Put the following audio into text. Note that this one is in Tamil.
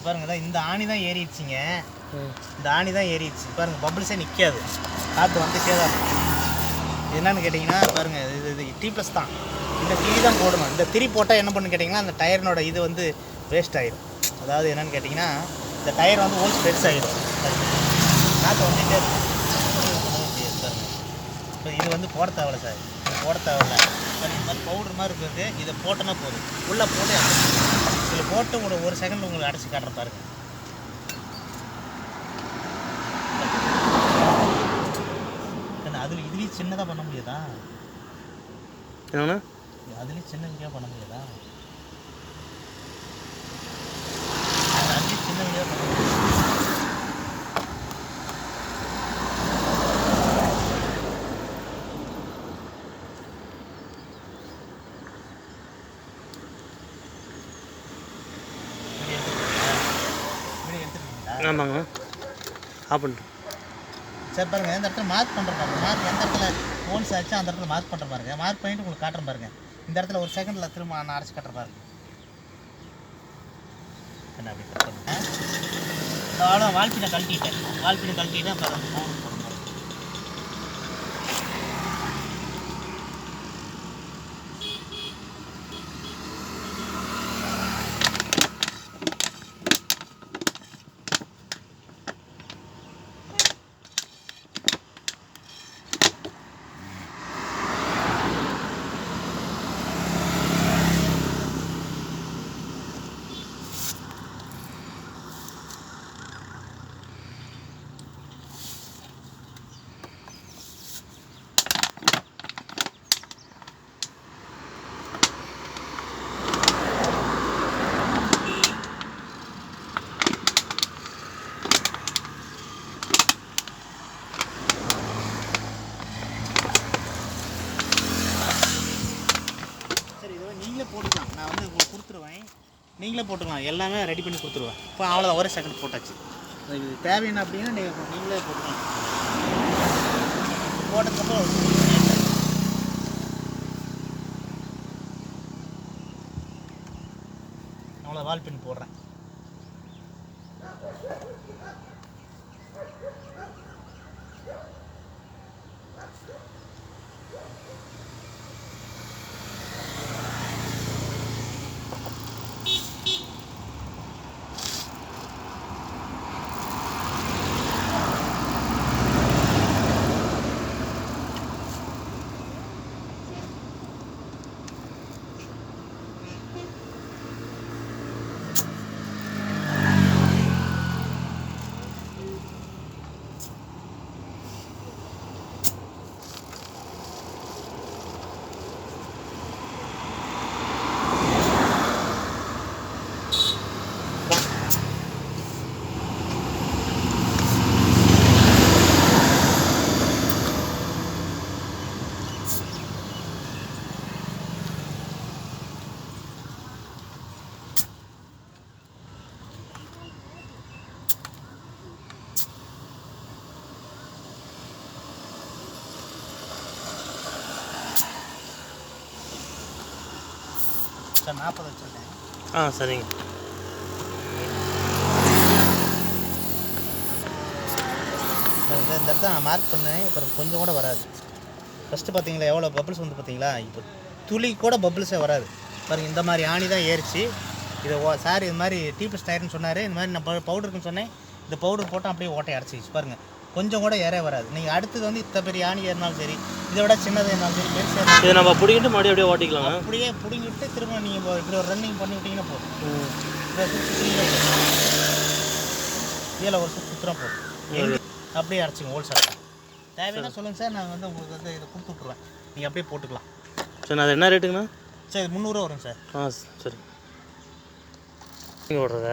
பாருங்க தான் இந்த ஆணி தான் ஏறிடுச்சிங்க. இந்த ஆணி தான் ஏறிடுச்சு பாருங்கள். பபிள்ஸே நிற்காது, காற்று வந்துட்டே தான் இருக்கும். என்னென்னு கேட்டிங்கன்னா பாருங்கள், இது T+ தான். இந்த திரி தான் போடணும். இந்த திரி போட்டால் என்ன பண்ணு கேட்டிங்கன்னா அந்த டயரினோட இது வந்து வேஸ்ட் ஆகிடும். அதாவது என்னென்னு கேட்டிங்கன்னா இந்த டயர் வந்து ஹோல்ஸ் பெருசாகிடும், காற்று வந்துகிட்டே இருக்கும். பாருங்கள், இப்போ இது வந்து போட தேவையில்ல சார், இது போட தேவையில்ல. இந்த மாதிரி பவுடர் மாதிரி இருக்குது, இதை போட்டோன்னா போதும். உள்ளே போட்டு இதில் போட்டு ஒரு செகண்ட் உங்களுக்கு அடைச்சி காட்டுற பாருங்கள். அதில் இதுலேயும் சின்னதாக பண்ண முடியாதா? என்னண்ணா அதுலேயும் சின்ன வீடியோ பண்ண முடியாதா? அதுலேயும் சின்ன வீடியோ பண்ண முடியாது. ஆமாங்க, ஆஃப் பண்ணிட்டு சரி பாருங்கள். இந்த இடத்துல மார்க் பண்ணுற பாருங்க. மார்க் எந்த இடத்துல ஹோல்ஸ் ஆச்சு அந்த இடத்துல மார்க் பண்ணுற பாருங்க. மார்க் பண்ணிட்டு உங்களுக்கு காட்டுற பாருங்க. இந்த இடத்துல ஒரு செகண்டில் திரும்ப நான் அரைச்சி காட்டுற பாருங்க. என்ன அப்படி கட் பண்ணுங்க. அவ்வளோ வால்பினை கழட்டிட்டேன் பாருங்க. நீங்களே போட்டுக்கலாம். நான் வந்து உங்களுக்கு கொடுத்துருவேன், நீங்களே போட்டுக்கலாம். எல்லாமே ரெடி பண்ணி கொடுத்துருவேன். இப்போ அவ்வளோதான், ஒரே செகண்ட் போட்டாச்சு. இது தேவையான அப்படின்னா நீங்களே போட்டுக்கலாம். போட்டதுக்கப்புறம் அவ்வளோ வால் பின் போடுறேன். சார் 40 வச்சுருக்கேன். சரிங்க. இந்த இடத்த நான் மார்க் பண்ணேன். இப்போ கொஞ்சம் கூட வராது. ஃபஸ்ட்டு பார்த்தீங்களா எவ்வளோ பபிள்ஸ் வந்து பார்த்தீங்களா? இப்போ துளி கூட பபிள்ஸே வராது பாருங்கள். இந்த மாதிரி ஆணி தான் ஏறிச்சு. இதை சார் இது மாதிரி T+ டயர்னு சொன்னார். இந்த மாதிரி நான் பவுடருக்குன்னு சொன்னேன். இந்த பவுடர் போட்டால் அப்படியே ஓட்டை அடைச்சிச்சு பாருங்கள். கொஞ்சம் கூட ஏறே வராது. நீங்கள் அடுத்தது வந்து இத்தனை பெரிய ஆணி ஏறினாலும் சரி, இதை விட சின்னதாக இருந்தாலும் சரி, பெருசாக இதை நம்ம பிடிக்கிட்டு மறுபடியும் அப்படியே ஓட்டிக்கலாம். அப்படியே பிடிங்கிட்டு திரும்ப நீங்கள் இப்படி ஒரு ரன்னிங் பண்ணி விட்டிங்கன்னா போதும். இதில் ஒரு சுற்றுறா போதும். அப்படியே அரைச்சிங்க ஹோல்ஸ் அரைச்சி. தேவைன்னா சொல்லுங்கள் சார், நான் வந்து உங்களுக்கு வந்து இதை கொடுத்து விட்ருவேன். நீங்கள் அப்படியே போட்டுக்கலாம். சரி, அது என்ன ரேட்டுங்கண்ணா? சார் 300 வரும் சார். சரி, நீங்கள் ஓடுறத